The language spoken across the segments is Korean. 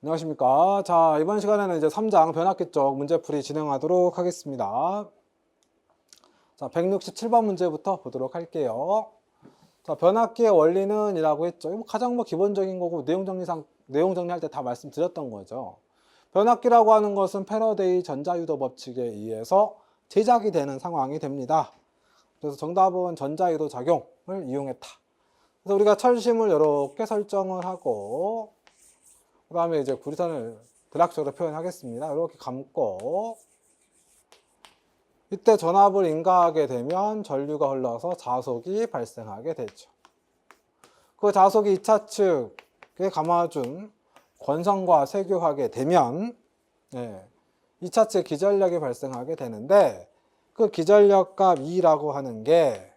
안녕하십니까. 자, 이번 시간에는 이제 3장 변압기 쪽 문제풀이 진행하도록 하겠습니다. 자, 167번 문제부터 보도록 할게요. 자, 변압기의 원리는 이라고 했죠. 이거 가장 기본적인 거고 내용 정리할 때 다 말씀드렸던 거죠. 변압기라고 하는 것은 패러데이 전자유도 법칙에 의해서 제작이 되는 상황이 됩니다. 그래서 정답은 전자유도 작용을 이용했다. 그래서 우리가 철심을 이렇게 설정을 하고 그 다음에 이제 구리선을 대략적으로 표현하겠습니다. 이렇게 감고 이때 전압을 인가하게 되면 전류가 흘러서 자속이 발생하게 되죠. 그 자속이 2차 측에 감아준 권선과 세교하게 되면 2차 측 기전력이 발생하게 되는데 그 기전력 값 E라고 하는 게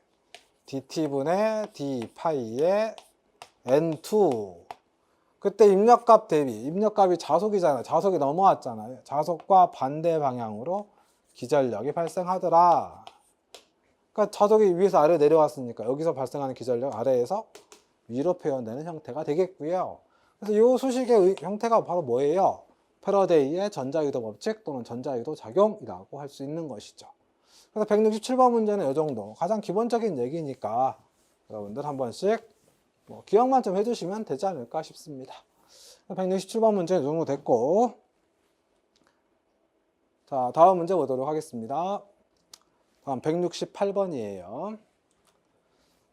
dt분의 d 파이의 n2 그때 입력값 대비, 입력값이 자속이잖아요. 자속이 넘어왔잖아요. 자속과 반대 방향으로 기전력이 발생하더라. 그러니까 자속이 위에서 아래로 내려왔으니까 여기서 발생하는 기전력 아래에서 위로 표현되는 형태가 되겠고요. 그래서 이 수식의 형태가 바로 뭐예요? 패러데이의 전자유도 법칙 또는 전자유도 작용이라고 할 수 있는 것이죠. 그래서 167번 문제는 이 정도. 가장 기본적인 얘기니까 여러분들 한 번씩 기억만 좀 해주시면 되지 않을까 싶습니다. 167번 문제 이 정도 됐고, 자, 다음 문제 보도록 하겠습니다. 다음 168번이에요.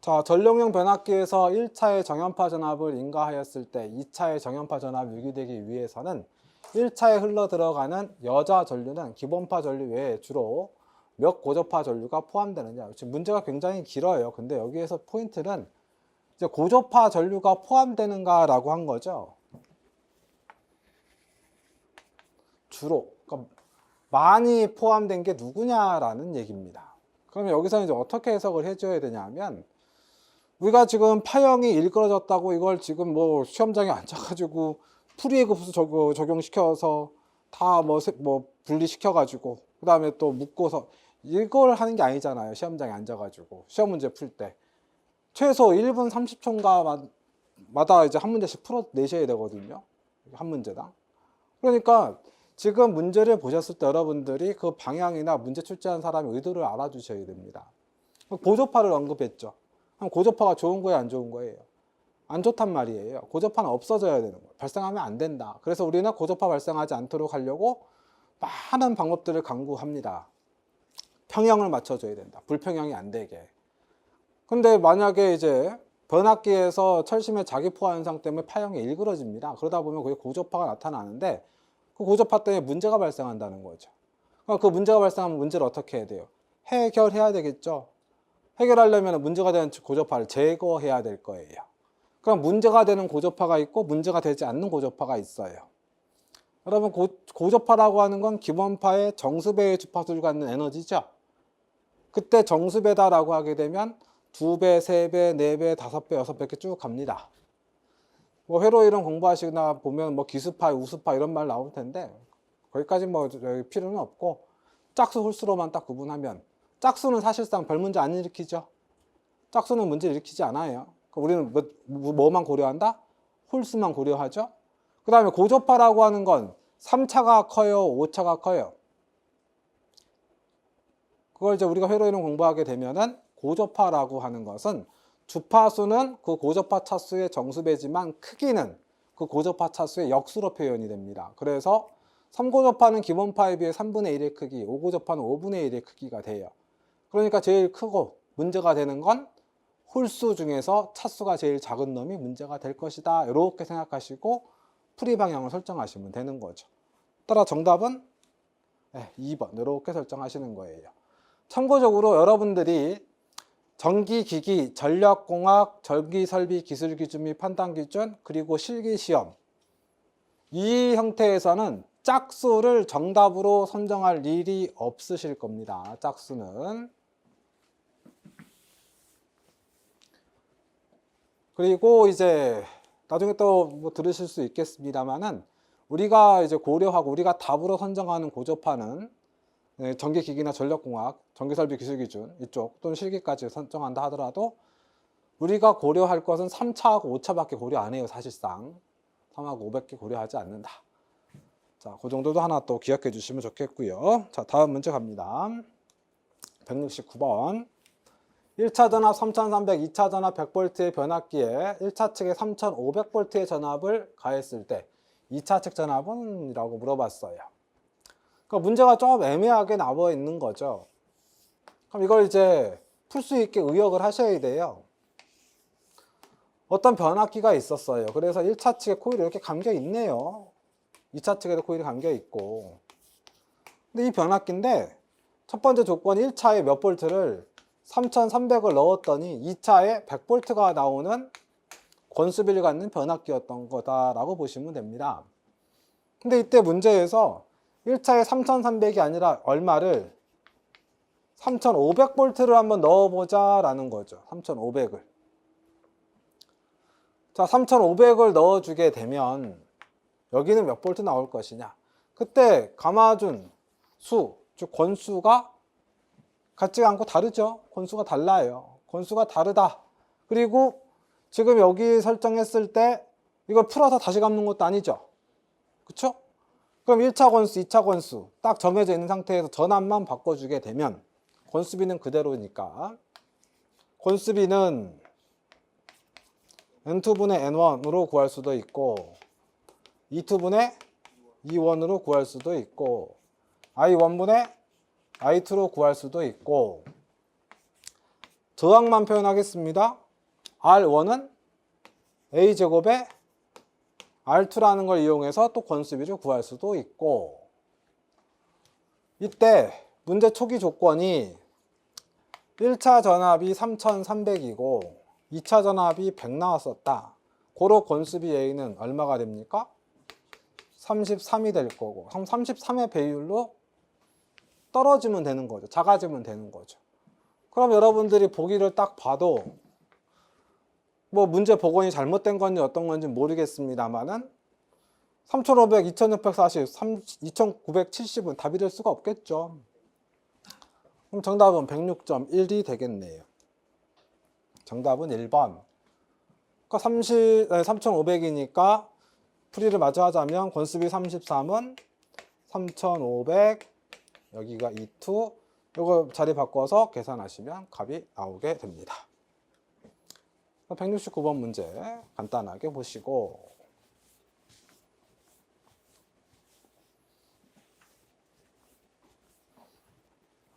자, 전력용 변압기에서 1차의 정연파 전압을 인가하였을 때 2차의 정연파 전압이 유기되기 위해서는 1차에 흘러 들어가는 여자 전류는 기본파 전류 외에 주로 몇 고저파 전류가 포함되느냐. 지금 문제가 굉장히 길어요. 근데 여기에서 포인트는 이제 고저파 전류가 포함되는가라고 한 거죠. 주로 그러니까 많이 포함된 게 누구냐라는 얘기입니다. 그러면 여기서 이제 어떻게 해석을 해줘야 되냐면 우리가 지금 파형이 일그러졌다고 이걸 지금 시험장에 앉아가지고 풀이급수 적용시켜서 다 분리시켜가지고 그 다음에 또 묶어서 이걸 하는 게 아니잖아요. 시험장에 앉아가지고 시험 문제 풀 때. 최소 1분 30초마다 이제 한 문제씩 풀어내셔야 되거든요. 한 문제당. 그러니까 지금 문제를 보셨을 때 여러분들이 그 방향이나 문제 출제한 사람의 의도를 알아주셔야 됩니다. 고저파를 언급했죠. 그럼 고저파가 좋은 거예요, 안 좋은 거예요? 안 좋단 말이에요. 고저파는 없어져야 되는 거예요. 발생하면 안 된다. 그래서 우리는 고저파 발생하지 않도록 하려고 많은 방법들을 강구합니다. 평형을 맞춰줘야 된다. 불평형이 안 되게. 근데 만약에 이제 변압기에서 철심의 자기포화 현상 때문에 파형이 일그러집니다. 그러다 보면 그게 고저파가 나타나는데 그 고저파 때문에 문제가 발생한다는 거죠. 그 문제가 발생하면 문제를 어떻게 해야 돼요? 해결해야 되겠죠. 해결하려면 문제가 되는 고저파를 제거해야 될 거예요. 그럼 문제가 되는 고저파가 있고 문제가 되지 않는 고저파가 있어요. 여러분 고저파라고 하는 건 기본파의 정수배의 주파수를 갖는 에너지죠. 그때 정수배다라고 하게 되면 2배, 3배, 4배, 5배, 6배 이렇게 쭉 갑니다. 회로 이론 공부하시거나 보면 기수파, 우수파 이런 말 나올 텐데 거기까지 필요는 없고 짝수, 홀수로만 딱 구분하면 짝수는 사실상 별 문제 안 일으키죠. 짝수는 문제 일으키지 않아요. 우리는 뭐만 고려한다? 홀수만 고려하죠. 그 다음에 고저파라고 하는 건 3차가 커요, 5차가 커요. 그걸 이제 우리가 회로 이론 공부하게 되면은 고저파라고 하는 것은 주파수는 그 고저파 차수의 정수배지만 크기는 그 고저파 차수의 역수로 표현이 됩니다. 그래서 3고저파는 기본파에 비해 3분의 1의 크기, 5고저파는 5분의 1의 크기가 돼요. 그러니까 제일 크고 문제가 되는 건 홀수 중에서 차수가 제일 작은 놈이 문제가 될 것이다. 이렇게 생각하시고 풀이 방향을 설정하시면 되는 거죠. 따라 정답은 2번 이렇게 설정하시는 거예요. 참고적으로 여러분들이 전기기기, 전력공학, 전기설비 기술기준 및 판단기준, 그리고 실기시험 이 형태에서는 짝수를 정답으로 선정할 일이 없으실 겁니다. 짝수는. 그리고 이제 나중에 또 들으실 수 있겠습니다만은 우리가 이제 고려하고 우리가 답으로 선정하는 고저파는 전기기기나 전력공학, 전기설비 기술기준 이쪽 또는 실기까지 선정한다 하더라도 우리가 고려할 것은 3차하고 5차밖에 고려 안 해요. 사실상 3하고 500개 고려하지 않는다. 자, 그 정도도 하나 또 기억해 주시면 좋겠고요. 자, 다음 문제 갑니다. 169번. 1차 전압 3300, 2차 전압 100V의 변압기에 1차 측에 3500V의 전압을 가했을 때 2차 측 전압은? 이라고 물어봤어요. 그러니까 문제가 좀 애매하게 나와 있는 거죠. 그럼 이걸 이제 풀 수 있게 의역을 하셔야 돼요. 어떤 변압기가 있었어요. 그래서 1차 측에 코일이 이렇게 감겨 있네요. 2차 측에도 코일이 감겨 있고. 근데 이 변압기인데 첫 번째 조건이 1차에 몇 볼트를 3300을 넣었더니 2차에 100볼트가 나오는 권수비를 갖는 변압기였던 거다라고 보시면 됩니다. 근데 이때 문제에서 1차에 3300이 아니라 얼마를 3500볼트를 한번 넣어보자 라는 거죠. 3500을. 자, 3500을 넣어주게 되면 여기는 몇 볼트 나올 것이냐. 그때 감아준 수, 즉 권수가 같지 않고 다르죠. 권수가 달라요. 권수가 다르다. 그리고 지금 여기 설정했을 때 이걸 풀어서 다시 감는 것도 아니죠. 그쵸? 그럼 1차 권수, 2차 권수 딱 정해져 있는 상태에서 전압만 바꿔주게 되면 권수비는 그대로니까 권수비는 N2분의 N1으로 구할 수도 있고 E2분의 E1으로 구할 수도 있고 I1분의 I2로 구할 수도 있고 저항만 표현하겠습니다. R1은 A제곱에 R2라는 걸 이용해서 또 권수비를 구할 수도 있고 이때 문제 초기 조건이 1차 전압이 3300이고 2차 전압이 100 나왔었다. 고로 권수비 A는 얼마가 됩니까? 33이 될 거고 33의 배율로 떨어지면 되는 거죠. 작아지면 되는 거죠. 그럼 여러분들이 보기를 딱 봐도 뭐 문제 복원이 잘못된 건지 어떤 건지 모르겠습니다만은 3500, 2640, 2970은 답이 될 수가 없겠죠. 그럼 정답은 106.1이 되겠네요. 정답은 1번. 그러니까 3500이니까 풀이를 마저 하자면 권수비 33은 3500 여기가 E2 이거 자리 바꿔서 계산하시면 값이 나오게 됩니다. 169번 문제 간단하게 보시고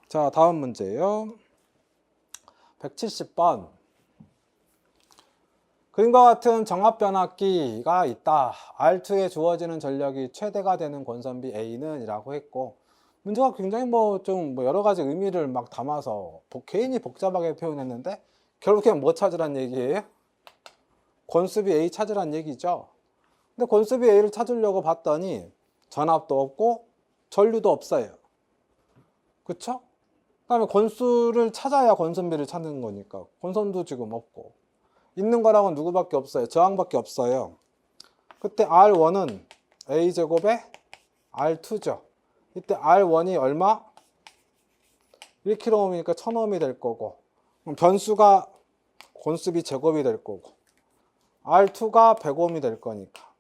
자, 다음 문제예요. 170번. 그림과 같은 정압 변압기가 있다. R2에 주어지는 전력이 최대가 되는 권선비 A는 이라고 했고 문제가 굉장히 좀 여러 가지 의미를 막 담아서 괜히 복잡하게 표현했는데 결국엔 뭐 찾으란 얘기예요? 권수비 A 찾으란 얘기죠. 근데 권수비 A를 찾으려고 봤더니 전압도 없고 전류도 없어요. 그쵸? 그 다음에 권수를 찾아야 권선비를 찾는 거니까 권선도 지금 없고 있는 거랑은 누구밖에 없어요? 저항밖에 없어요. 그때 R1은 A제곱에 R2죠. 이때 R1이 얼마? 1kΩ이니까 1000ohm이 될 거고 그럼 변수가 권수비 제곱이 될 거고 R2가 100ohm이 될 거니까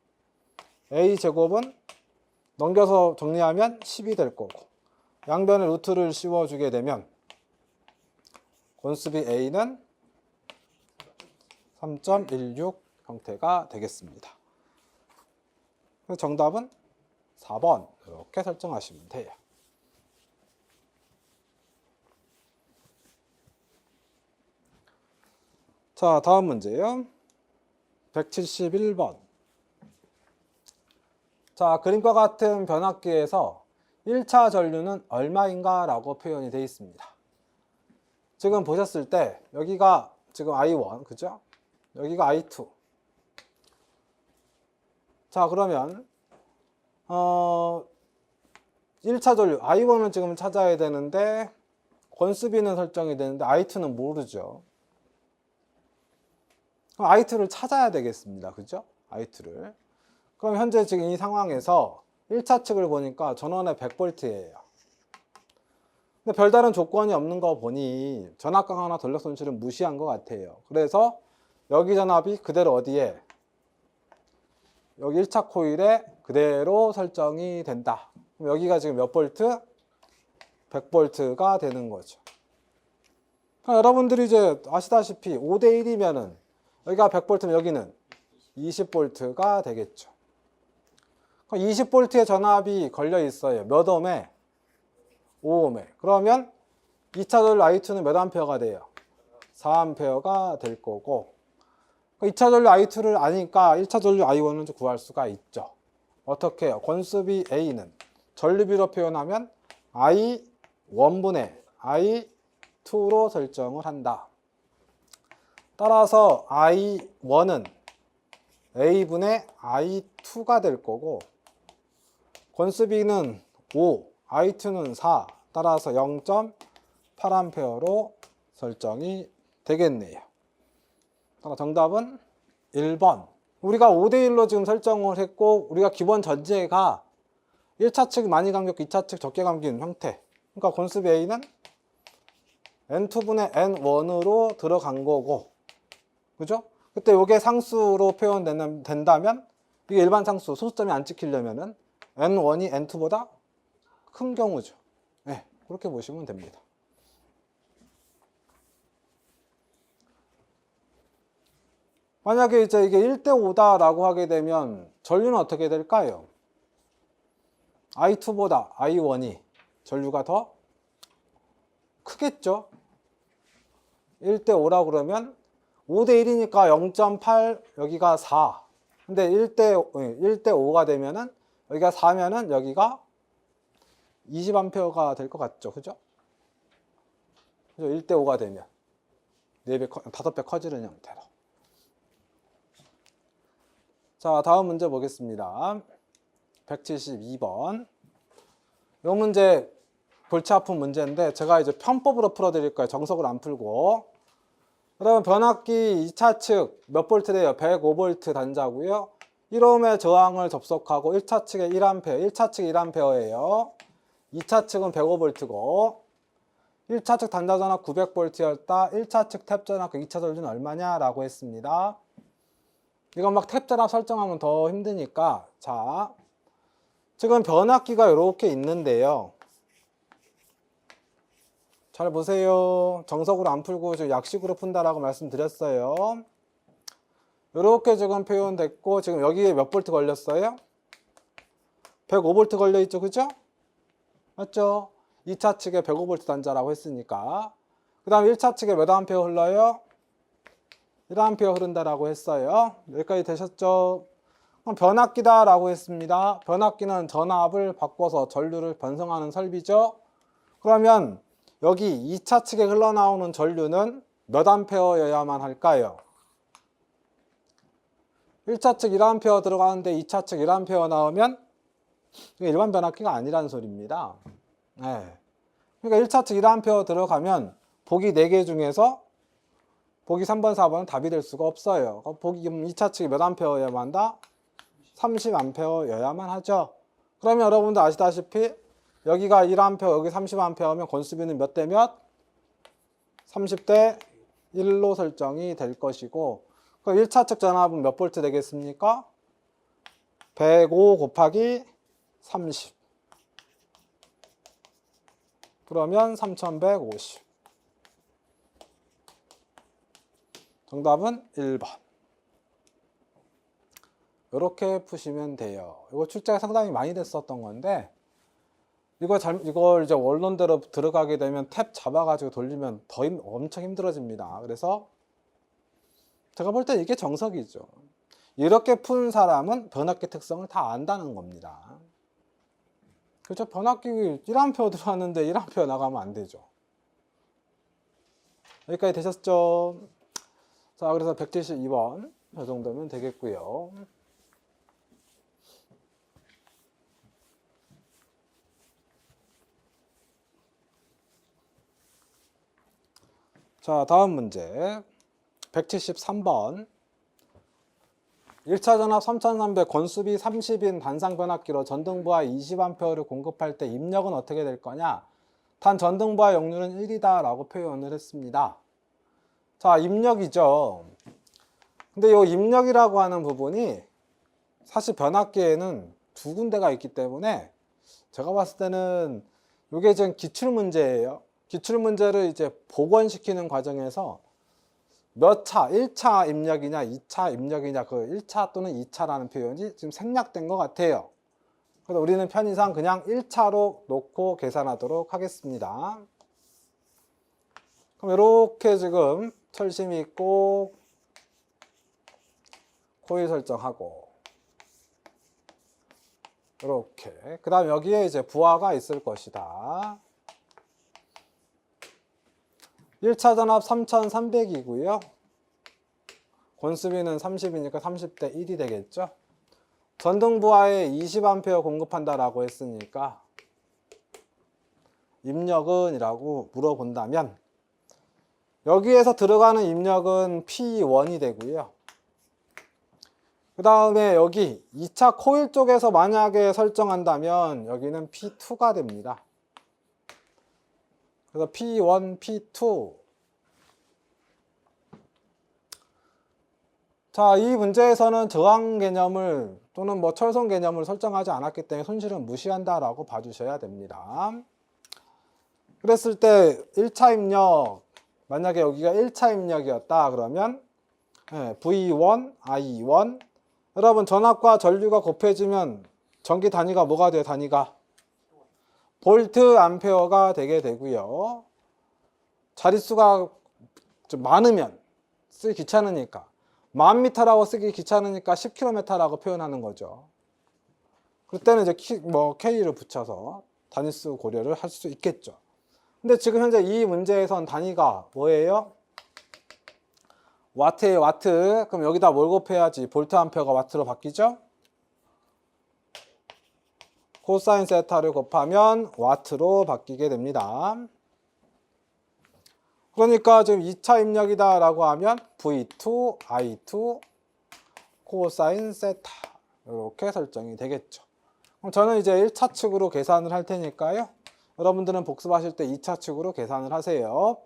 A제곱은 넘겨서 정리하면 10이 될 거고 양변에 루트를 씌워주게 되면 권수비 A는 3.16 형태가 되겠습니다. 정답은 4번 이렇게 설정하시면 돼요. 자, 다음 문제요. 171번. 자, 그림과 같은 변압기에서 1차 전류는 얼마인가 라고 표현이 되어 있습니다. 지금 보셨을 때 여기가 지금 I1 그죠? 여기가 I2. 자, 그러면 1차 전류 I1을 지금 찾아야 되는데 권수비는 설정이 되는데 I2는 모르죠. 그럼 I2를 찾아야 되겠습니다. 그죠? I2를. 그럼 현재 지금 이 상황에서 1차 측을 보니까 전원의 100V예요. 근데 별다른 조건이 없는 거 보니 전압 강화나 전력 손실은 무시한 것 같아요. 그래서 여기 전압이 그대로 어디에? 여기 1차 코일에 그대로 설정이 된다. 그럼 여기가 지금 몇 볼트? 100볼트가 되는 거죠. 여러분들이 이제 아시다시피 5대1이면은 여기가 100볼트면 여기는 20볼트가 되겠죠. 20볼트의 전압이 걸려 있어요. 몇 옴에? 5옴에. 그러면 2차 전류 I2는 몇 암페어가 돼요? 4암페어가 될 거고, 2차 전류 I2를 아니까 1차 전류 I1은 구할 수가 있죠. 어떻게 해요? 권수비 A는 전류비로 표현하면 I1분의 I2로 설정을 한다. 따라서 I1은 A분의 I2가 될 거고, 권수비는 5, I2는 4, 따라서 0.8A로 설정이 되겠네요. 따라 정답은 1번. 우리가 5대1로 지금 설정을 했고, 우리가 기본 전제가 1차 측 많이 감겼고 2차 측 적게 감긴 형태. 그러니까 권수비 A는 N2분의 N1으로 들어간 거고, 그죠? 그때 이게 상수로 표현된다면, 이게 일반 상수, 소수점이 안 찍히려면은 N1이 N2보다 큰 경우죠. 네, 그렇게 보시면 됩니다. 만약에 이제 이게 1대5다라고 하게 되면 전류는 어떻게 될까요? I2보다 I1이 전류가 더 크겠죠? 1대5라고 그러면 5대1이니까 0.8, 여기가 4. 근데 1대5가 되면은 여기가 4면은 여기가 20A가 될 것 같죠? 그죠? 1대5가 되면 4배, 5배 커지는 형태로. 자, 다음 문제 보겠습니다. 172번. 이 문제 골치 아픈 문제인데 제가 이제 편법으로 풀어드릴 거예요. 정석으로 안 풀고. 그러면 변압기 2차 측 몇 볼트래요? 105볼트 단자고요. 1옴의 저항을 접속하고 1차 측에 1A, 1차 측 1A예요. 2차 측은 105볼트고 1차 측 단자 전압 900볼트였다. 1차 측 탭 전압 그 2차 전류는 얼마냐라고 했습니다. 이건 막 탭 전압 설정하면 더 힘드니까, 자, 지금 변압기가 이렇게 있는데요. 잘 보세요. 정석으로 안 풀고 지금 약식으로 푼다라고 말씀드렸어요. 이렇게 지금 표현됐고, 지금 여기에 몇 볼트 걸렸어요? 105볼트 걸려있죠, 그죠? 맞죠? 2차 측에 105볼트 단자라고 했으니까. 그 다음 1차 측에 몇 암페어 흘러요? 1A 흐른다라고 했어요. 여기까지 되셨죠? 그럼 변압기다라고 했습니다. 변압기는 전압을 바꿔서 전류를 변성하는 설비죠. 그러면 여기 2차 측에 흘러나오는 전류는 몇 암페어여야만 할까요? 1차 측 1A 들어가는데 2차 측 1A 나오면 이게 일반 변압기가 아니라는 소리입니다. 네. 그러니까 1차 측 1A 들어가면 보기 4개 중에서 보기 3번, 4번은 답이 될 수가 없어요. 보기 2차 측이 몇 암페어여야만 한다? 30A여야만 하죠. 그러면 여러분도 아시다시피 여기가 1A, 여기 30A면 권수비는 몇 대 몇? 30대 1로 설정이 될 것이고, 그럼 1차 측 전압은 몇 볼트 되겠습니까? 105 곱하기 30. 그러면 3150. 정답은 1번. 이렇게 푸시면 돼요. 이거 출제가 상당히 많이 됐었던 건데, 이걸 이제 원론대로 들어가게 되면 탭 잡아가지고 돌리면 엄청 힘들어집니다. 그래서 제가 볼 때 이게 정석이죠. 이렇게 푼 사람은 변압기 특성을 다 안다는 겁니다. 그렇죠? 변압기 1A 들어왔는데 1A 나가면 안 되죠. 여기까지 되셨죠? 자, 그래서 172번 이 정도면 되겠고요. 자, 다음 문제 173번. 1차 전압 3300 권수비 30인 단상 변압기로 전등부하 20A를 공급할 때 입력은 어떻게 될 거냐? 단 전등부하 역률은 1이다 라고 표현을 했습니다. 자, 입력이죠. 근데 이 입력이라고 하는 부분이 사실 변압기에는 두 군데가 있기 때문에 제가 봤을 때는 이게 지금 기출문제예요. 기출문제를 이제 복원시키는 과정에서 몇 차, 1차 입력이냐 2차 입력이냐 그 1차 또는 2차라는 표현이 지금 생략된 것 같아요. 그래서 우리는 편의상 그냥 1차로 놓고 계산하도록 하겠습니다. 그럼 이렇게 지금 철심이 있고 코일 설정하고 이렇게 그 다음 여기에 이제 부하가 있을 것이다. 1차 전압 3300이고요. 권수비는 30이니까 30대 1이 되겠죠. 전등 부하에 20A 공급한다라고 했으니까 입력은 이라고 물어본다면 여기에서 들어가는 입력은 P1이 되고요. 그 다음에 여기 2차 코일 쪽에서 만약에 설정한다면 여기는 P2가 됩니다. 그래서 P1, P2. 자, 이 문제에서는 저항 개념을 또는 뭐 철선 개념을 설정하지 않았기 때문에 손실은 무시한다라고 봐주셔야 됩니다. 그랬을 때 1차 입력, 만약에 여기가 1차 입력이었다 그러면 V1, I1 여러분 전압과 전류가 곱해지면 전기 단위가 뭐가 돼요? 단위가 볼트 암페어가 되게 되고요. 자릿수가 좀 많으면 쓰기 귀찮으니까 10,000m라고 쓰기 귀찮으니까 10km라고 표현하는 거죠. 그때는 이제 K를 붙여서 단위수 고려를 할 수 있겠죠. 근데 지금 현재 이 문제에선 단위가 뭐예요? 와트예요, 와트. 그럼 여기다 뭘 곱해야지? 볼트 암페어가 와트로 바뀌죠? 코사인 세타를 곱하면 와트로 바뀌게 됩니다. 그러니까 지금 2차 입력이다 라고 하면 V2, I2, 코사인 세타 이렇게 설정이 되겠죠. 그럼 저는 이제 1차 측으로 계산을 할 테니까요. 여러분들은 복습하실 때 2차 측으로 계산을 하세요.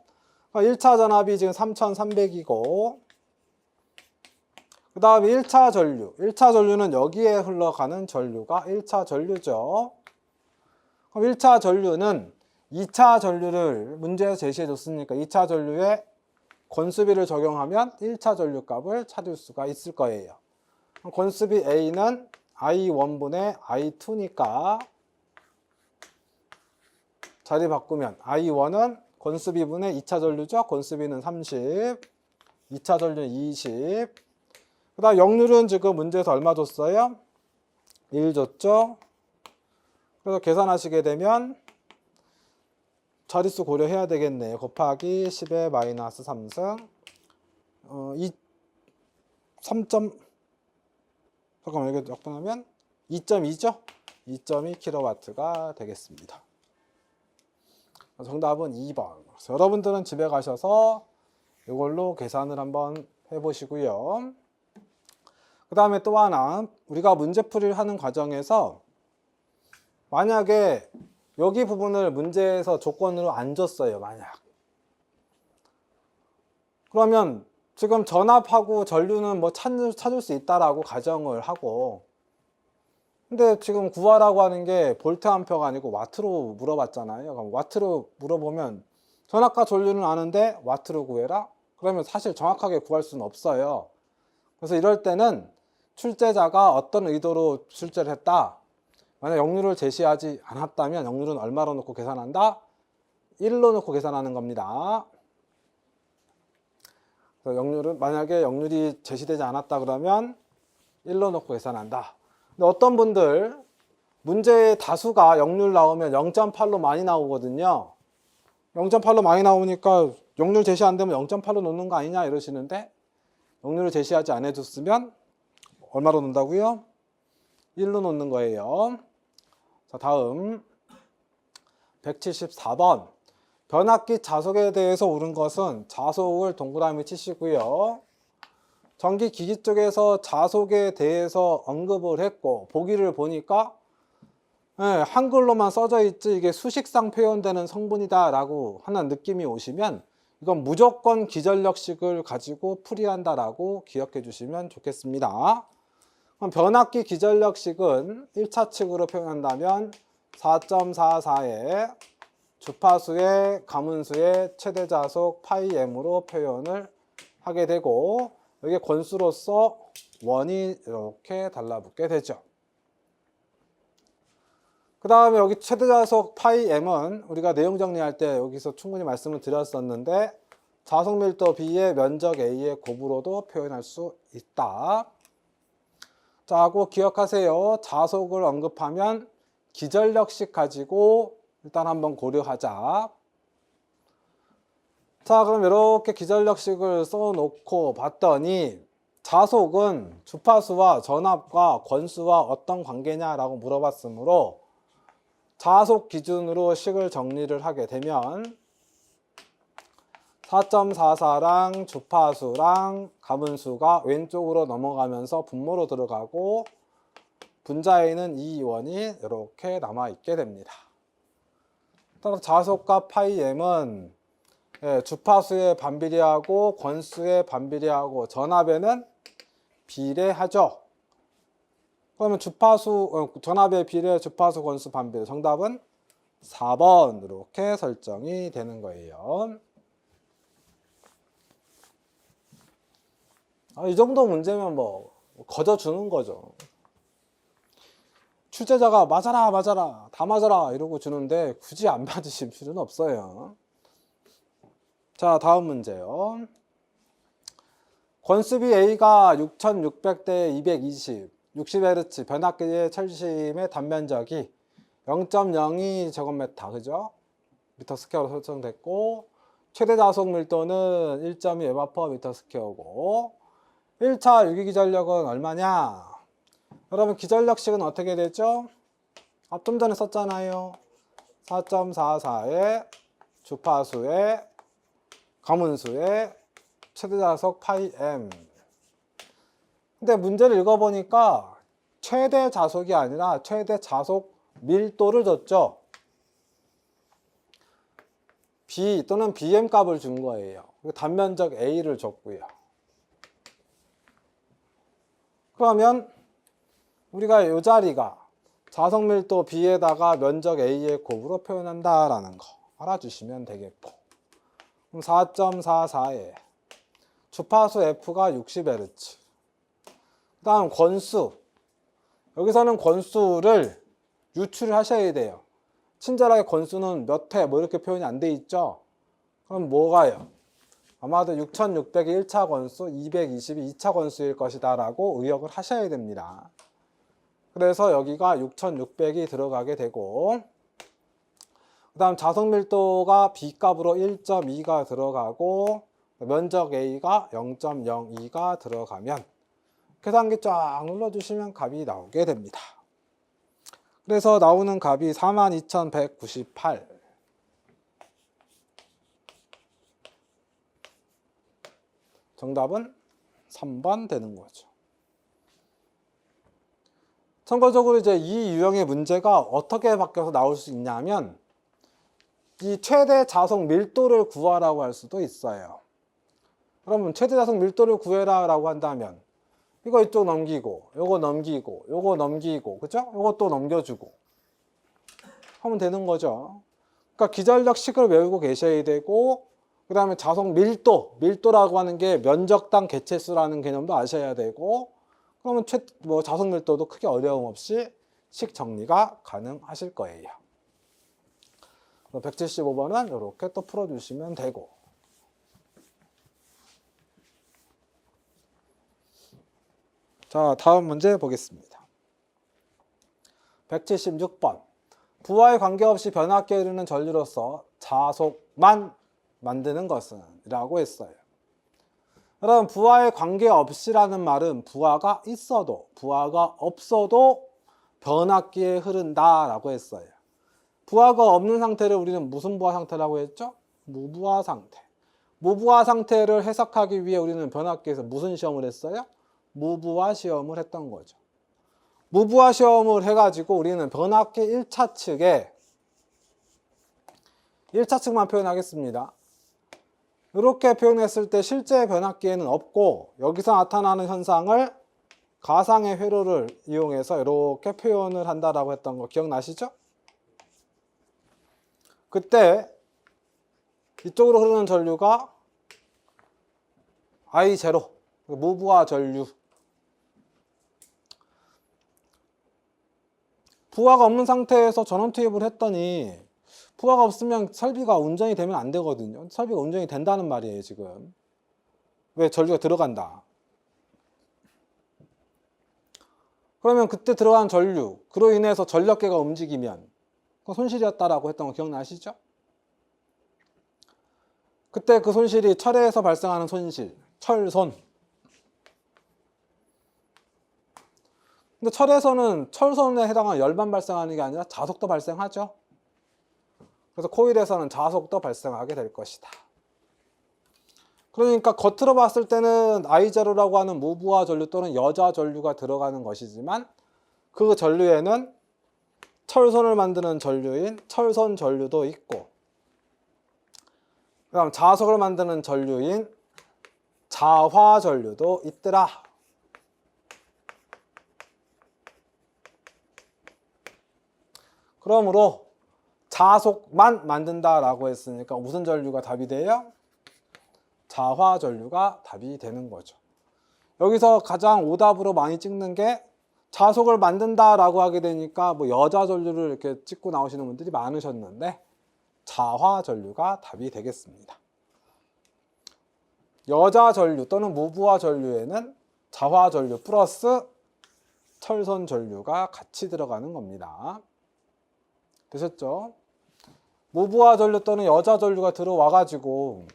1차 전압이 지금 3300이고 그 다음에 1차 전류. 1차 전류는 여기에 흘러가는 전류가 1차 전류죠. 그럼 1차 전류는 2차 전류를 문제에서 제시해 줬으니까 2차 전류에 권수비를 적용하면 1차 전류 값을 찾을 수가 있을 거예요. 권수비 A는 I1분의 I2니까 자리 바꾸면 I1은 권수비분의 2차 전류죠. 권수비는 30, 2차 전류는 20. 그 다음 역률은 지금 문제에서 얼마 줬어요? 1 줬죠. 그래서 계산하시게 되면 자릿수 고려해야 되겠네요. 곱하기 10의 마이너스 3승 잠깐만 여기 역분하면 2.2죠? 2.2kW가 되겠습니다. 정답은 2번. 그래서 여러분들은 집에 가셔서 이걸로 계산을 한번 해보시고요. 그 다음에 또 하나, 우리가 문제풀이를 하는 과정에서 만약에 여기 부분을 문제에서 조건으로 안 줬어요. 만약. 그러면 지금 전압하고 전류는 뭐 찾을 수 있다라고 가정을 하고 근데 지금 구하라고 하는 게 볼트 암페어가 아니고 와트로 물어봤잖아요. 그럼 와트로 물어보면 전압과 전류는 아는데 와트로 구해라? 그러면 사실 정확하게 구할 수는 없어요. 그래서 이럴 때는 출제자가 어떤 의도로 출제를 했다. 만약 역률을 제시하지 않았다면 역률은 얼마로 놓고 계산한다? 1로 놓고 계산하는 겁니다. 그래서 역률은 만약에 역률이 제시되지 않았다 그러면 1로 놓고 계산한다. 근데 어떤 분들 문제의 다수가 역률 나오면 0.8로 많이 나오거든요. 0.8로 많이 나오니까 역률 제시 안 되면 0.8로 놓는 거 아니냐 이러시는데 역률을 제시하지 않아 줬으면 얼마로 놓는다고요? 1로 놓는 거예요. 자, 다음 174번 변압기 자속에 대해서 옳은 것은 자속을 동그라미 치시고요. 전기 기기 쪽에서 자속에 대해서 언급을 했고 보기를 보니까 한글로만 써져 있지 이게 수식상 표현되는 성분이다 라고 하는 느낌이 오시면 이건 무조건 기전력식을 가지고 풀이한다 라고 기억해 주시면 좋겠습니다. 그럼 변압기 기전력식은 1차 측으로 표현한다면 4.44의 주파수의 가문수의 최대 자속 파이 m으로 표현을 하게 되고, 여기 권수로서 원이 이렇게 달라붙게 되죠. 그 다음에 여기 최대 자속 파이 m은 우리가 내용 정리할 때 여기서 충분히 말씀을 드렸었는데, 자속 밀도 B의 면적 A의 곱으로도 표현할 수 있다. 자, 하고 기억하세요. 자속을 언급하면 기전력식 가지고 일단 한번 고려하자. 자, 그럼 이렇게 기전력식을 써놓고 봤더니, 자속은 주파수와 전압과 권수와 어떤 관계냐라고 물어봤으므로 자속 기준으로 식을 정리를 하게 되면 4.44랑 주파수랑 가문수가 왼쪽으로 넘어가면서 분모로 들어가고, 분자에는 2원이 이렇게 남아있게 됩니다. 따라서 자속과 파이 m은 주파수에 반비례하고 권수에 반비례하고 전압에는 비례하죠. 그러면 전압에 비례 주파수 권수 반비례, 정답은 4번 이렇게 설정이 되는 거예요. 이 정도 문제면 뭐 거저 주는 거죠. 출제자가 맞아라 맞아라 다 맞아라 이러고 주는데 굳이 안 맞으실 필요는 없어요. 자, 다음 문제요. 권수비 A가 6600대 220, 60Hz 변압기의 철심의 단면적이 0.02제곱미터, 그죠? 미터 스퀘어로 설정됐고, 최대 자속 밀도는 1.2 웨버 미터 스퀘어고, 1차 유기기전력은 얼마냐? 여러분, 기전력식은 어떻게 되죠? 좀 전에 썼잖아요. 4.44의 주파수의 가문수의 최대 자속 파이 m. 근데 문제를 읽어보니까 최대 자속이 아니라 최대 자속 밀도를 줬죠. B 또는 BM 값을 준 거예요. 단면적 A를 줬고요. 그러면 우리가 이 자리가 자속 밀도 B에다가 면적 A의 곱으로 표현한다라는 거 알아주시면 되겠고, 그럼 4.44에 주파수 F가 60Hz, 그 다음 권수, 여기서는 권수를 유추를 하셔야 돼요. 친절하게 권수는 몇 회 뭐 이렇게 표현이 안 돼 있죠. 그럼 뭐가요? 아마도 6600이 1차 권수, 220이 2차 권수일 것이다 라고 의역을 하셔야 됩니다. 그래서 여기가 6600이 들어가게 되고, 그 다음 자속 밀도가 B값으로 1.2가 들어가고, 면적 A가 0.02가 들어가면 계산기 쫙 눌러주시면 값이 나오게 됩니다. 그래서 나오는 값이 42,198. 정답은 3번 되는 거죠. 참고적으로 이제 이 유형의 문제가 어떻게 바뀌어서 나올 수 있냐면, 이 최대 자속 밀도를 구하라고 할 수도 있어요. 그러면 최대 자속 밀도를 구해라 라고 한다면 이거 이쪽 넘기고 요거 넘기고 요거 넘기고, 그죠? 요거 또 넘겨주고 하면 되는 거죠. 그러니까 기전력식을 외우고 계셔야 되고, 그 다음에 자속 밀도라고 하는 게 면적당 개체수라는 개념도 아셔야 되고, 그러면 자속 밀도도 크게 어려움 없이 식 정리가 가능하실 거예요. 175번은 이렇게 또 풀어주시면 되고, 자, 다음 문제 보겠습니다. 176번. 부하에 관계없이 변압기에 흐르는 전류로서 자속만 만드는 것은? 이라고 했어요. 여러분, 부하에 관계없이라는 말은 부하가 있어도 부하가 없어도 변압기에 흐른다 라고 했어요. 부하가 없는 상태를 우리는 무슨 부하 상태라고 했죠? 무부하 상태. 무부하 상태를 해석하기 위해 우리는 변압기에서 무슨 시험을 했어요? 무부하 시험을 했던 거죠. 무부하 시험을 해가지고 우리는 변압기 1차 측에 1차 측만 표현하겠습니다. 이렇게 표현했을 때 실제 변압기에는 없고, 여기서 나타나는 현상을 가상의 회로를 이용해서 이렇게 표현을 한다라고 했던 거 기억나시죠? 그때 이쪽으로 흐르는 전류가 I0, 무부하 전류. 부하가 없는 상태에서 전원 투입을 했더니 부하가 없으면 설비가 운전이 되면 안 되거든요. 설비가 운전이 된다는 말이에요, 지금. 왜? 전류가 들어간다. 그러면 그때 들어간 전류, 그로 인해서 전력계가 움직이면 그건 손실이었다라고 했던 거 기억나시죠? 그때 그 손실이 철에서 발생하는 손실, 철손. 근데 철에서는 철손에 해당하는 열만 발생하는 게 아니라 자석도 발생하죠. 그래서 코일에서는 자석도 발생하게 될 것이다. 그러니까 겉으로 봤을 때는 I0라고 하는 무부하 전류 또는 여자 전류가 들어가는 것이지만 그 전류에는 철손을 만드는 전류인 철손 전류도 있고, 그다음 자석을 만드는 전류인 자화 전류도 있더라. 그러므로 자석만 만든다라고 했으니까 무슨 전류가 답이 돼요? 자화 전류가 답이 되는 거죠. 여기서 가장 오답으로 많이 찍는 게 자석을 만든다라고 하게 되니까 뭐 여자 전류를 이렇게 찍고 나오시는 분들이 많으셨는데 자화 전류가 답이 되겠습니다. 여자 전류 또는 무부하 전류에는 자화 전류 플러스 철손 전류가 같이 들어가는 겁니다. 되셨죠? 무부하 전류 또는 여자 전류가 들어와 가지고,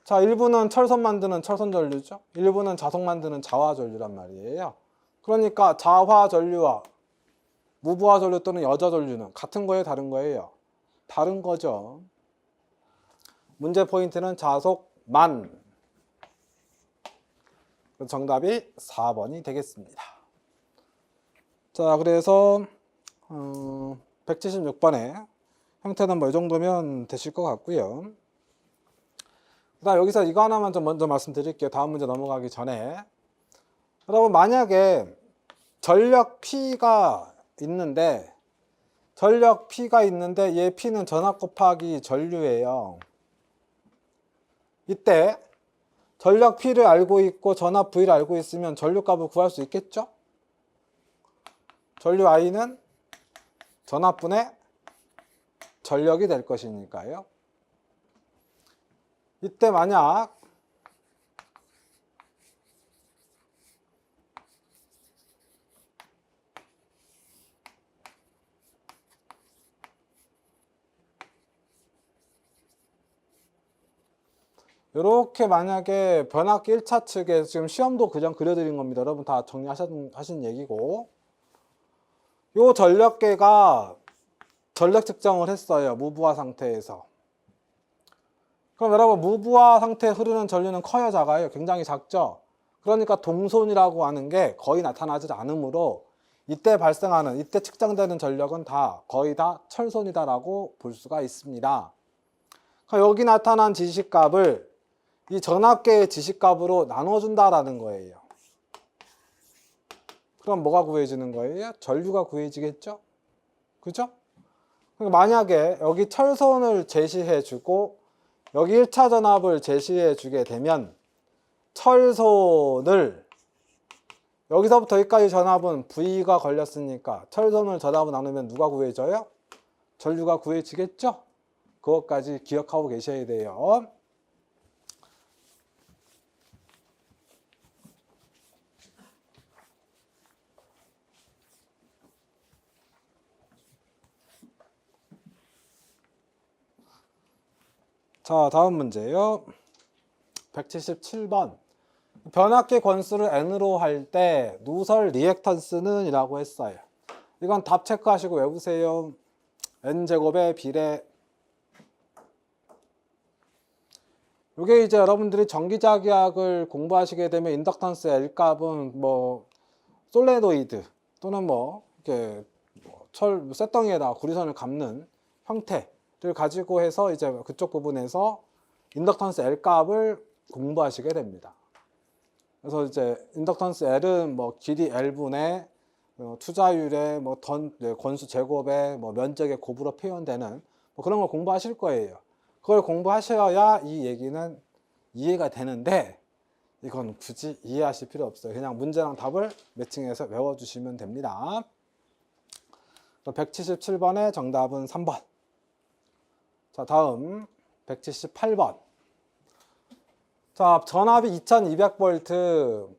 자, 일부는 철손 만드는 철손 전류죠. 일부는 자석 만드는 자화 전류란 말이에요. 그러니까 자화 전류와 무부하 전류 또는 여자 전류는 같은 거예요, 다른 거예요? 다른 거죠. 문제 포인트는 자석만. 정답이 4번이 되겠습니다. 자, 그래서 176번에 형태는 뭐 이 정도면 되실 것 같고요. 그다음 여기서 이거 하나만 좀 먼저 말씀드릴게요. 다음 문제 넘어가기 전에. 여러분, 만약에 전력 P가 있는데 얘 P는 전압 곱하기 전류예요. 이때 전력 P를 알고 있고 전압 V를 알고 있으면 전류값을 구할 수 있겠죠? 전류 I는 전압분의 전력이 될 것이니까요. 이때 만약 이렇게 만약에 변압기 1차 측에 지금 시험도 그냥 그려드린 겁니다. 여러분 다 정리하신 얘기고, 요 전력계가 전력 측정을 했어요. 무부하 상태에서. 그럼 여러분, 무부하 상태에 흐르는 전류는 커요, 작아요? 굉장히 작죠? 그러니까 동손이라고 하는 게 거의 나타나지 않으므로 이때 측정되는 전력은 거의 다 철손이다라고 볼 수가 있습니다. 그러니까 여기 나타난 지시값을 이 전압계의 지시값으로 나눠준다라는 거예요. 그럼 뭐가 구해지는 거예요? 전류가 구해지겠죠? 그죠? 그러니까 만약에 여기 철손을 제시해주고 여기 1차 전압을 제시해주게 되면 철손을, 여기서부터 여기까지 전압은 V가 걸렸으니까 철손을 전압을 나누면 누가 구해져요? 전류가 구해지겠죠? 그것까지 기억하고 계셔야 돼요. 자, 다음 문제요. 177번. 변압기 권수를 n으로 할 때 누설 리액턴스는 이라고 했어요. 이건 답 체크하시고 외우세요. n제곱의 비례. 이게 이제 여러분들이 전기자기학을 공부하시게 되면 인덕턴스 L값은 뭐 솔레노이드 또는 뭐 이렇게 철 쇳덩이에다가 구리선을 감는 형태를 가지고 해서 이제 그쪽 부분에서 인덕턴스 L값을 공부하시게 됩니다. 그래서 이제 인덕턴스 L은 뭐 길이 L분의 투자율의 뭐 권수 제곱의 뭐 면적의 곱으로 표현되는 뭐 그런 걸 공부하실 거예요. 그걸 공부하셔야 이 얘기는 이해가 되는데 이건 굳이 이해하실 필요 없어요. 그냥 문제랑 답을 매칭해서 외워주시면 됩니다. 177번의 정답은 3번. 자, 다음 178번. 자, 전압이 2200V.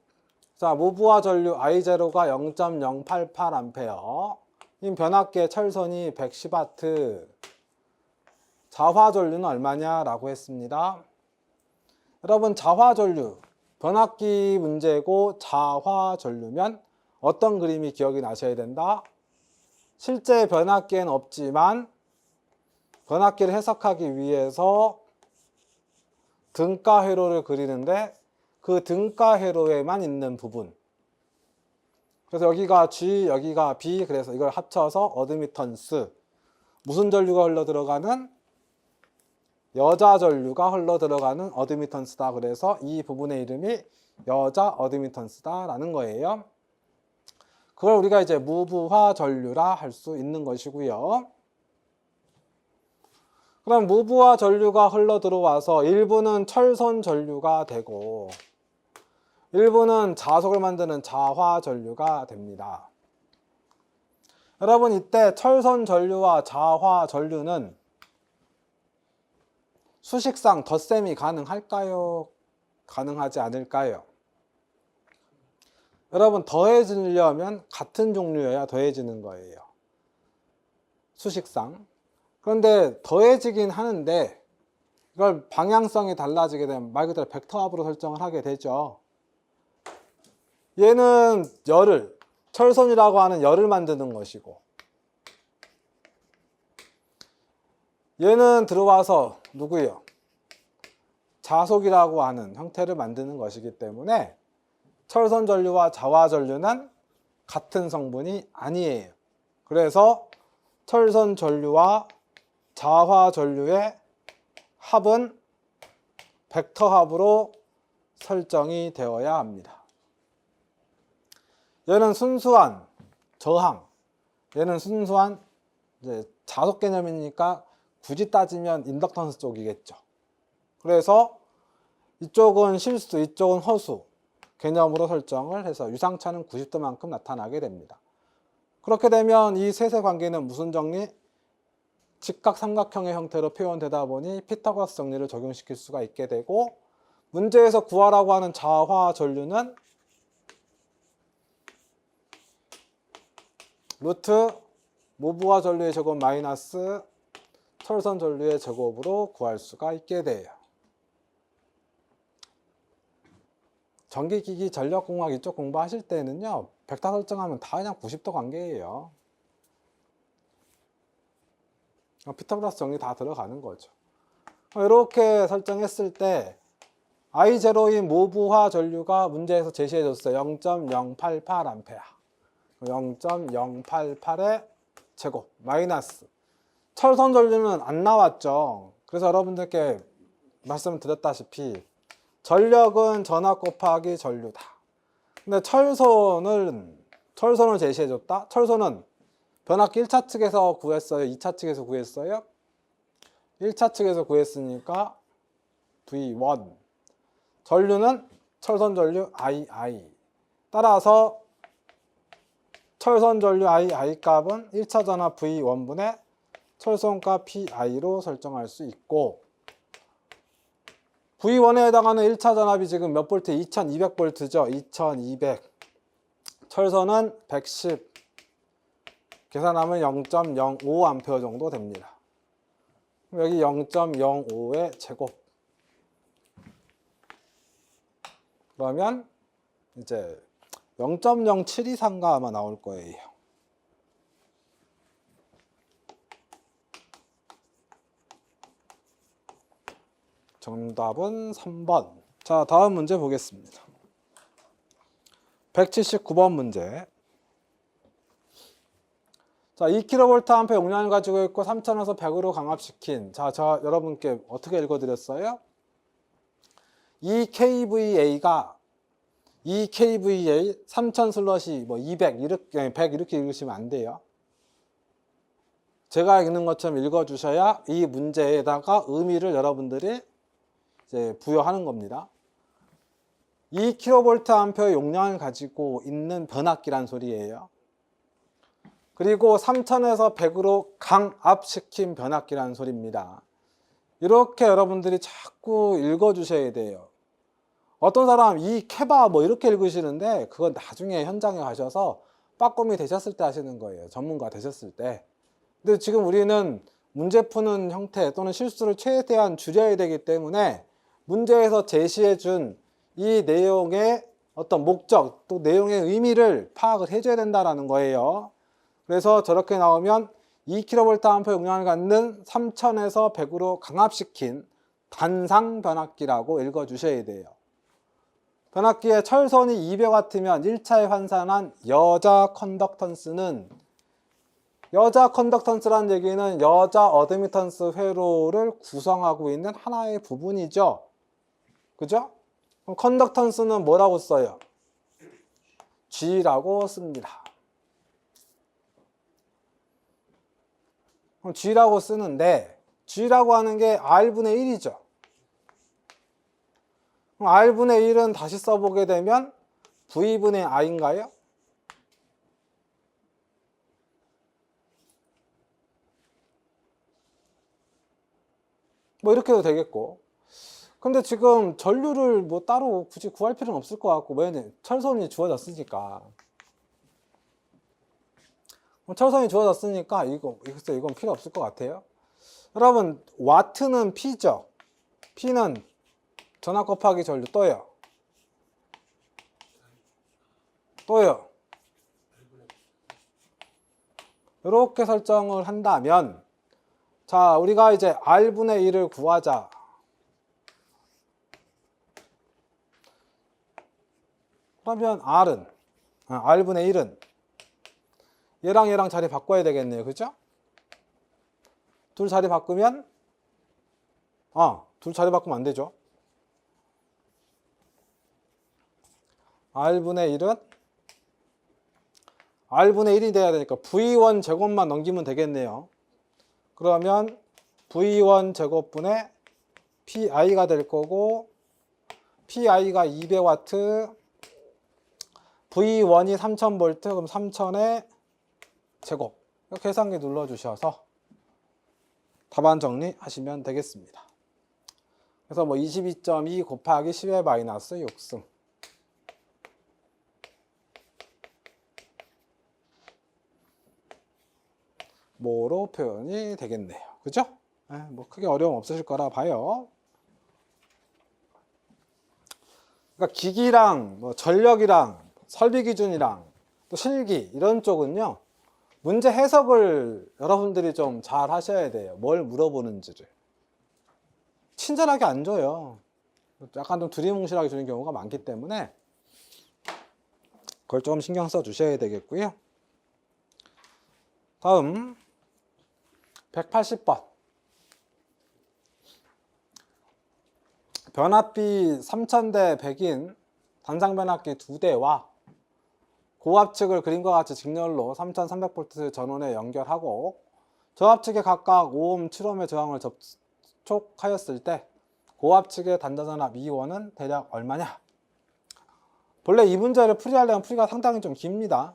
자, 무부하 전류 I0가 0.088A. 인 변압기의 철선이 110W. 자화 전류는 얼마냐라고 했습니다. 여러분, 자화 전류 변압기 문제고 자화 전류면 어떤 그림이 기억이 나셔야 된다? 실제 변압기엔 없지만 변압기를 해석하기 위해서 등가 회로를 그리는데 그 등가 회로에만 있는 부분. 그래서 여기가 G, 여기가 B, 그래서 이걸 합쳐서 어드미턴스. 무슨 전류가 흘러 들어가는? 여자 전류가 흘러 들어가는 어드미턴스다. 그래서 이 부분의 이름이 여자 어드미턴스다라는 거예요. 그걸 우리가 이제 무부하 전류라 할 수 있는 것이고요. 그럼 무부하 전류가 흘러 들어와서 일부는 철선 전류가 되고 일부는 자석을 만드는 자화 전류가 됩니다. 여러분, 이때 철선 전류와 자화 전류는 수식상 덧셈이 가능할까요? 가능하지 않을까요? 여러분, 더해지려면 같은 종류여야 더해지는 거예요. 수식상. 그런데 더해지긴 하는데 이걸 방향성이 달라지게 되면 말 그대로 벡터합으로 설정을 하게 되죠. 얘는 열을, 철선이라고 하는 열을 만드는 것이고 얘는 들어와서 누구예요? 자속이라고 하는 형태를 만드는 것이기 때문에 철선 전류와 자화 전류는 같은 성분이 아니에요. 그래서 철선 전류와 자화 전류의 합은 벡터 합으로 설정이 되어야 합니다. 얘는 순수한 저항, 얘는 순수한 이제 자속 개념이니까 굳이 따지면 인덕턴스 쪽이겠죠. 그래서 이쪽은 실수, 이쪽은 허수 개념으로 설정을 해서 유상차는 90도만큼 나타나게 됩니다. 그렇게 되면 이 셋의 관계는 무슨 정리? 직각 삼각형의 형태로 표현되다 보니 피타고라스 정리를 적용시킬 수가 있게 되고 문제에서 구하라고 하는 자화 전류는 루트 무부하 전류의 제곱 마이너스 철선 전류의 제곱으로 구할 수가 있게 돼요. 전기기기 전력공학 이쪽 공부하실 때는요, 벡터 설정하면 다 그냥 90도 관계예요. 피타고라스 정리 다 들어가는 거죠. 이렇게 설정했을 때 I0인 무부하 전류가 문제에서 제시해줬어요. 0.088A. 0.088의 제곱 마이너스 철선 전류는 안 나왔죠. 그래서 여러분들께 말씀드렸다시피 전력은 전압 곱하기 전류다. 근데 철선을 제시해줬다. 철선은 변압기 1차 측에서 구했어요? 2차 측에서 구했어요? 1차 측에서 구했으니까 V1. 전류는 철선 전류 II. 따라서 철선 전류 II 값은 1차 전압 V1분의 철선값 PI로 설정할 수 있고 V1에 해당하는 1차 전압이 지금 몇 볼트? 2200V죠. 2200. 철선은 110. 계산하면 0.05A 정도 됩니다. 여기 0.05의 제곱. 그러면 이제 0.0723가 아마 나올 거예요. 정답은 3번. 자, 다음 문제 보겠습니다. 179번 문제. 자, 2kVA 용량을 가지고 있고 3000에서 100으로 강압시킨. 자, 여러분께 어떻게 읽어드렸어요? 이 KVA가 2kVA 3000 슬러시 뭐 200 이렇게 100 이렇게 읽으시면 안 돼요. 제가 읽는 것처럼 읽어 주셔야 이 문제에다가 의미를 여러분들이 이제 부여하는 겁니다. 2kVA 용량을 가지고 있는 변압기란 소리예요. 그리고 3000에서 100으로 강압시킨 변압기란 소리입니다. 이렇게 여러분들이 자꾸 읽어 주셔야 돼요. 어떤 사람 이 캐바 뭐 이렇게 읽으시는데 그건 나중에 현장에 가셔서 빠꼼이 되셨을 때 하시는 거예요. 전문가 되셨을 때. 근데 지금 우리는 문제 푸는 형태 또는 실수를 최대한 줄여야 되기 때문에 문제에서 제시해 준 이 내용의 어떤 목적 또 내용의 의미를 파악을 해줘야 된다는 거예요. 그래서 저렇게 나오면 2kVA 용량을 갖는 3000에서 100으로 강압시킨 단상 변압기라고 읽어 주셔야 돼요. 변압기의 철선이 200W면 1차에 환산한 여자 컨덕턴스는, 여자 컨덕턴스라는 얘기는 여자 어드미턴스 회로를 구성하고 있는 하나의 부분이죠. 그죠? 그럼 컨덕턴스는 뭐라고 써요? G라고 씁니다. 그럼 G라고 쓰는데 G라고 하는 게 R분의 1이죠. 그럼 R분의 1은 다시 써보게 되면 V분의 I인가요? 뭐 이렇게 해도 되겠고. 근데 지금 전류를 뭐 따로 굳이 구할 필요는 없을 것 같고, 왜냐면 철선이 주어졌으니까. 철선이 주어졌으니까 이건 필요 없을 것 같아요. 여러분, 와트는 P죠. P는 전압 곱하기 전류 또요. 이렇게 설정을 한다면, 자, 우리가 이제 R분의 1을 구하자. 그러면 R분의 1은 얘랑 자리 바꿔야 되겠네요. 그죠? 둘 자리 바꾸면 둘 자리 바꾸면 안 되죠. R분의 1은 R분의 1이 돼야 되니까 V1 제곱만 넘기면 되겠네요. 그러면 V1 제곱분의 PI가 될 거고, PI가 200W, V1이 3000V, 그럼 3000의 제곱. 계산기 눌러주셔서 답안 정리하시면 되겠습니다. 그래서 뭐 22.2 곱하기 10의 마이너스 6승. 뭐로 표현이 되겠네요. 그죠? 뭐 크게 어려움 없으실 거라 봐요. 그러니까 기기랑 뭐 전력이랑 설비 기준이랑 또 실기 이런 쪽은요, 문제 해석을 여러분들이 좀 잘 하셔야 돼요. 뭘 물어보는지를. 친절하게 안 줘요. 약간 좀 두리뭉실하게 주는 경우가 많기 때문에 그걸 좀 신경 써 주셔야 되겠고요. 다음 180번. 변압비 3000대 100인 단상 변압기 2대와 고압측을 그림과 같이 직렬로 3300V 전원에 연결하고 저압측에 각각 5옴, 7옴의 저항을 접촉하였을 때 고압측의 단자전압 E1은 대략 얼마냐? 본래 이 문제를 풀이하려면 풀이가 상당히 좀 깁니다.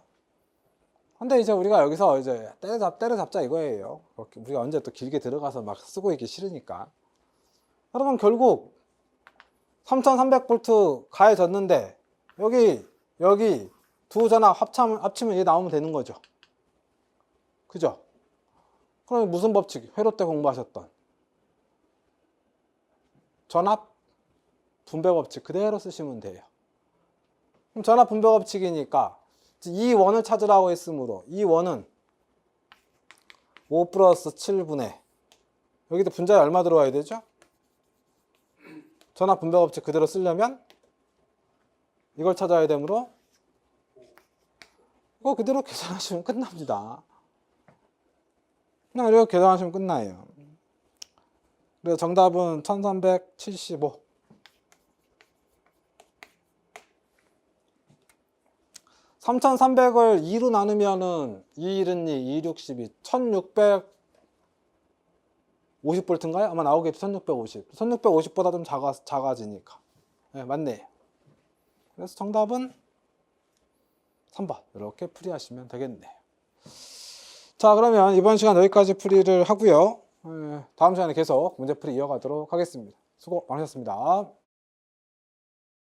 근데 이제 우리가 여기서 이제 때려잡자 이거예요. 우리가 언제 또 길게 들어가서 막 쓰고 있기 싫으니까. 여러분, 결국 3300V 가해졌는데 여기 두 전압 합치면 얘 나오면 되는 거죠. 그죠? 그럼 무슨 법칙? 회로 때 공부하셨던 전압 분배 법칙 그대로 쓰시면 돼요. 그럼 전압 분배 법칙이니까 이 원을 찾으라고 했으므로 이 원은 5 플러스 7분의 여기도 분자에 얼마 들어와야 되죠? 전압 분배 법칙 그대로 쓰려면 이걸 찾아야 되므로 이거 그대로 계산하시면 끝납니다. 그냥 이렇게 계산하시면 끝나요. 그래서 정답은 1375. 3300을 2로 나누면은 2, 1은 2, 2, 6, 12, 1650V인가요? 아마 나오겠죠. 1650. 1650보다 좀 작아지니까. 네, 맞네. 그래서 정답은 3번. 이렇게 풀이하시면 되겠네. 자, 그러면 이번 시간 여기까지 풀이를 하고요. 다음 시간에 계속 문제풀이 이어가도록 하겠습니다. 수고 많으셨습니다.